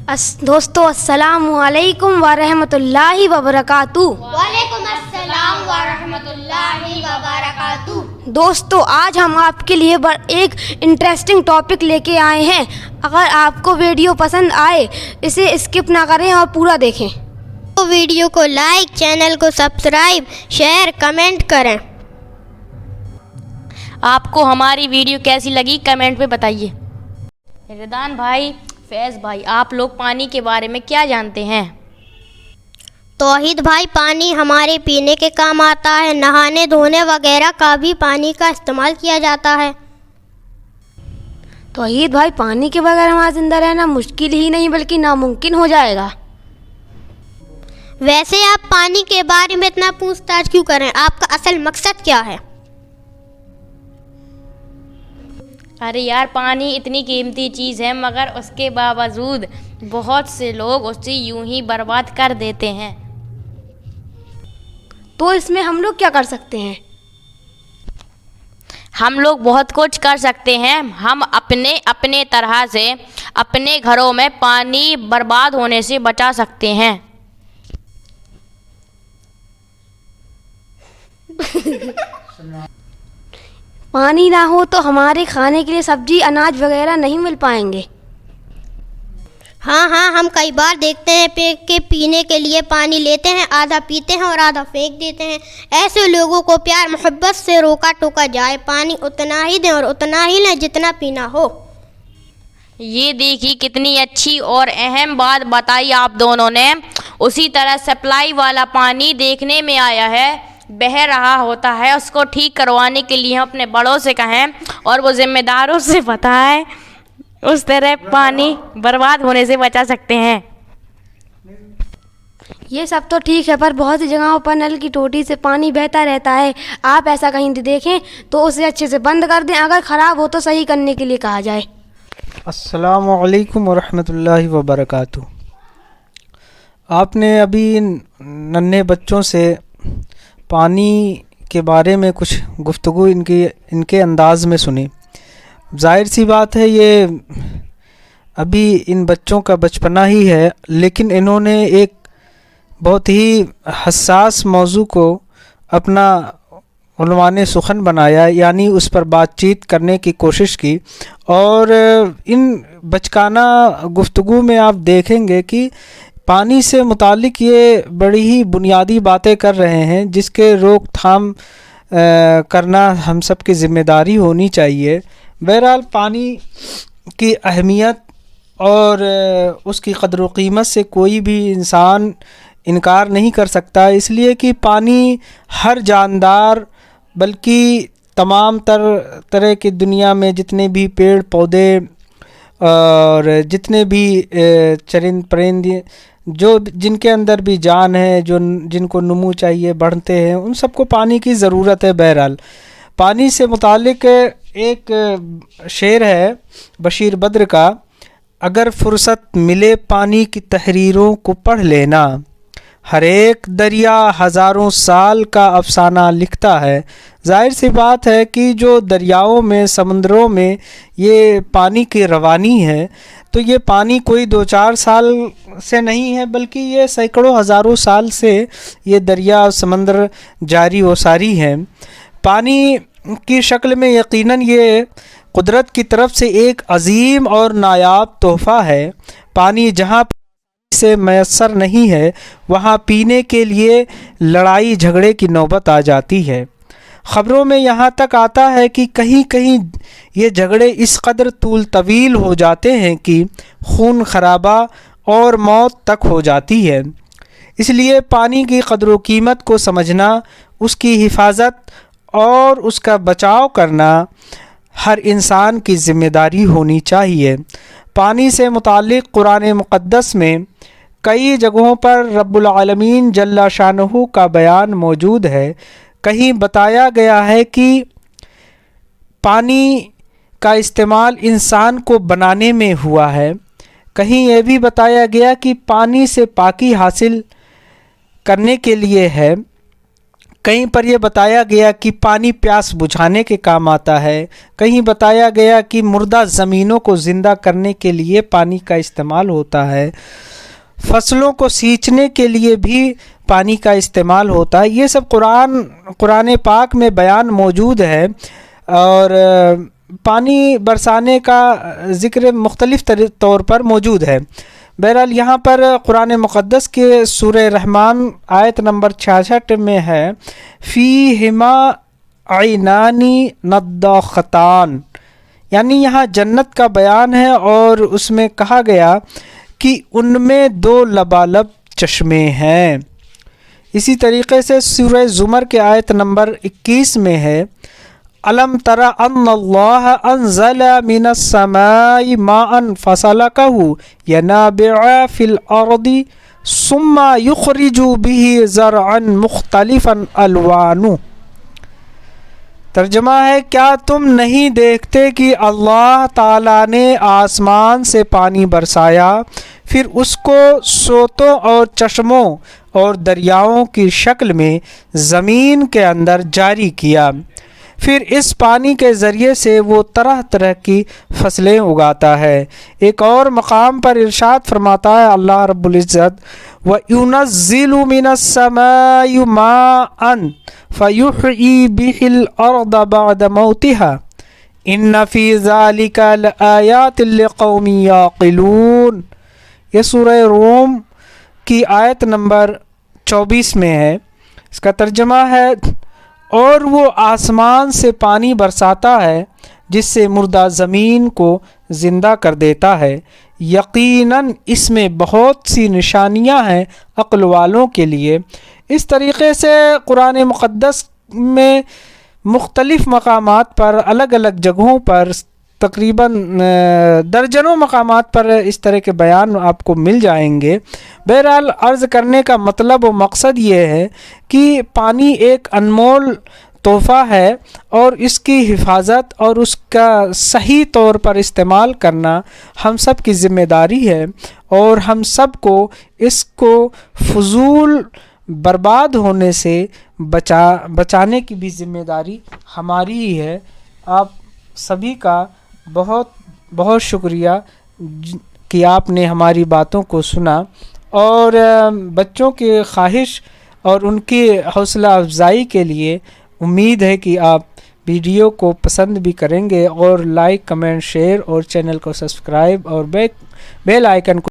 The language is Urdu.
دوستو السلام علیکم ورحمۃ اللہ وبرکاتہ۔ وعلیکم السلام ورحمۃ اللہ وبرکاتہ۔ دوستو آج ہم آپ کے لیے ایک انٹرسٹنگ ٹاپک لے کے آئے ہیں۔ اگر آپ کو ویڈیو پسند آئے اسے اسکپ نہ کریں اور پورا دیکھیں۔ تو ویڈیو کو لائک، چینل کو سبسکرائب، شیئر، کمنٹ کریں۔ آپ کو ہماری ویڈیو کیسی لگی کمنٹ میں بتائیے۔ ردان بھائی، فیض بھائی، آپ لوگ پانی کے بارے میں کیا جانتے ہیں؟ توحید بھائی، پانی ہمارے پینے کے کام آتا ہے، نہانے دھونے وغیرہ کا بھی پانی کا استعمال کیا جاتا ہے۔ توحید بھائی، پانی کے بغیر ہمارا زندہ رہنا مشکل ہی نہیں بلکہ ناممکن ہو جائے گا۔ ویسے آپ پانی کے بارے میں اتنا پوچھ تاچھ کیوں کریں؟ آپ کا اصل مقصد کیا ہے؟ ارے یار، پانی اتنی قیمتی چیز ہے مگر اس کے باوجود بہت سے لوگ اسے یوں ہی برباد کر دیتے ہیں۔ تو اس میں ہم لوگ کیا کر سکتے ہیں؟ ہم لوگ بہت کچھ کر سکتے ہیں۔ ہم اپنے طرح سے اپنے گھروں میں پانی برباد ہونے سے بچا سکتے ہیں۔ پانی نہ ہو تو ہمارے کھانے کے لیے سبزی، اناج وغیرہ نہیں مل پائیں گے۔ ہاں، ہم کئی بار دیکھتے ہیں کہ پینے کے لیے پانی لیتے ہیں، آدھا پیتے ہیں اور آدھا پھینک دیتے ہیں۔ ایسے لوگوں کو پیار محبت سے روکا ٹوکا جائے، پانی اتنا ہی دیں اور اتنا ہی لیں جتنا پینا ہو۔ یہ دیکھی کتنی اچھی اور اہم بات بتائی آپ دونوں نے۔ اسی طرح سپلائی والا پانی دیکھنے میں آیا ہے بہہ رہا ہوتا ہے، اس کو ٹھیک کروانے کے لیے ہم اپنے بڑوں سے کہیں اور وہ ذمہ داروں سے بتائیں، اس طرح پانی برباد ہونے سے بچا سکتے ہیں۔ یہ سب تو ٹھیک ہے، پر بہت سی جگہوں پر نل کی ٹوٹی سے پانی بہتا رہتا ہے۔ آپ ایسا کہیں دیکھیں تو اسے اچھے سے بند کر دیں، اگر خراب ہو تو صحیح کرنے کے لیے کہا جائے۔ السلام علیکم ورحمۃ اللہ وبرکاتہ۔ آپ نے ابھی ننھے بچوں سے پانی کے بارے میں کچھ گفتگو ان کے انداز میں سنی۔ ظاہر سی بات ہے یہ ابھی ان بچوں کا بچپنا ہی ہے، لیکن انہوں نے ایک بہت ہی حساس موضوع کو اپنا عنوان سخن بنایا، یعنی اس پر بات چیت کرنے کی کوشش کی، اور ان بچکانہ گفتگو میں آپ دیکھیں گے کہ پانی سے متعلق یہ بڑی ہی بنیادی باتیں کر رہے ہیں جس کے روک تھام کرنا ہم سب کی ذمہ داری ہونی چاہیے۔ بہرحال پانی کی اہمیت اور اس کی قدر و قیمت سے کوئی بھی انسان انکار نہیں کر سکتا، اس لیے کہ پانی ہر جاندار بلکہ تمام طرح کی دنیا میں جتنے بھی پیڑ پودے اور جتنے بھی چرند پرندے جن کے اندر بھی جان ہے، جن کو نمو چاہیے، بڑھتے ہیں، ان سب کو پانی کی ضرورت ہے۔ بہرحال پانی سے متعلق ایک شعر ہے بشیر بدر کا: اگر فرصت ملے پانی کی تحریروں کو پڑھ لینا، ہر ایک دریا ہزاروں سال کا افسانہ لکھتا ہے۔ ظاہر سی بات ہے کہ جو دریاؤں میں، سمندروں میں یہ پانی کی روانی ہے، تو یہ پانی کوئی 2-4 سال سے نہیں ہے بلکہ یہ سینکڑوں ہزاروں سال سے یہ دریا اور سمندر جاری و ساری ہیں۔ پانی کی شکل میں یقیناً یہ قدرت کی طرف سے ایک عظیم اور نایاب تحفہ ہے۔ پانی جہاں سے میسر نہیں ہے وہاں پینے کے لیے لڑائی جھگڑے کی نوبت آ جاتی ہے۔ خبروں میں یہاں تک آتا ہے کہ کہیں یہ جھگڑے اس قدر طویل ہو جاتے ہیں کہ خون خرابہ اور موت تک ہو جاتی ہے۔ اس لیے پانی کی قدر و قیمت کو سمجھنا، اس کی حفاظت اور اس کا بچاؤ کرنا ہر انسان کی ذمہ داری ہونی چاہیے۔ پانی سے متعلق قرآن مقدس میں کئی جگہوں پر رب العالمین جل شانہ کا بیان موجود ہے۔ کہیں بتایا گیا ہے کہ پانی کا استعمال انسان کو بنانے میں ہوا ہے، کہیں یہ بھی بتایا گیا کہ پانی سے پاکی حاصل کرنے کے لیے ہے، کہیں پر یہ بتایا گیا کہ پانی پیاس بجھانے کے کام آتا ہے، کہیں بتایا گیا کہ مردہ زمینوں کو زندہ کرنے کے لیے پانی کا استعمال ہوتا ہے، فصلوں کو سینچنے کے لیے بھی پانی کا استعمال ہوتا ہے۔ یہ سب قرآن پاک میں بیان موجود ہے، اور پانی برسانے کا ذکر مختلف طور پر موجود ہے۔ بہرحال یہاں پر قرآن مقدس کے سورہ رحمان آیت نمبر 66 میں ہے فیہما عینان نضاختان، یعنی یہاں جنت کا بیان ہے، اور اس میں کہا گیا کہ ان میں 2 لبالب چشمے ہیں۔ اسی طریقے سے سورہ زمر کے آیت نمبر 21 میں ہے الم تر ان اللہ انزل من السماء ماء فسلکہ ینابع فی الارض ثم یخرج به زرعا مختلفا الوانہ۔ ترجمہ ہے، کیا تم نہیں دیکھتے کہ اللہ تعالیٰ نے آسمان سے پانی برسایا، پھر اس کو سوتوں اور چشموں اور دریاؤں کی شکل میں زمین کے اندر جاری کیا، پھر اس پانی کے ذریعے سے وہ طرح طرح کی فصلیں اگاتا ہے۔ ایک اور مقام پر ارشاد فرماتا ہے اللہ رب العزت وَيُنَزِّلُ مِنَ السَّمَاءِ مَاءً فَيُحْيِي بِهِ الْأَرْضَ بَعْدَ مَوْتِهَا إِنَّ فِي ذَلِكَ لَآيَاتٍ لِقَوْمٍ يَعْقِلُونَ۔ یہ سورہ روم کی آیت نمبر 24 میں ہے۔ اس کا ترجمہ ہے، اور وہ آسمان سے پانی برساتا ہے جس سے مردہ زمین کو زندہ کر دیتا ہے، یقیناً اس میں بہت سی نشانیاں ہیں عقل والوں کے لیے۔ اس طریقے سے قرآن مقدس میں مختلف مقامات پر، الگ الگ جگہوں پر، تقریباً درجنوں مقامات پر اس طرح کے بیان آپ کو مل جائیں گے۔ بہرحال عرض کرنے کا مطلب و مقصد یہ ہے کہ پانی ایک انمول تحفہ ہے، اور اس کی حفاظت اور اس کا صحیح طور پر استعمال کرنا ہم سب کی ذمہ داری ہے، اور ہم سب کو اس کو فضول برباد ہونے سے بچانے کی بھی ذمہ داری ہماری ہی ہے۔ آپ سبھی کا بہت بہت شکریہ کہ آپ نے ہماری باتوں کو سنا، اور بچوں کی خواہش اور ان کی حوصلہ افزائی کے لیے امید ہے کہ آپ ویڈیو کو پسند بھی کریں گے، اور لائک، کمنٹ، شیئر، اور چینل کو سبسکرائب اور بیل آئیکن کو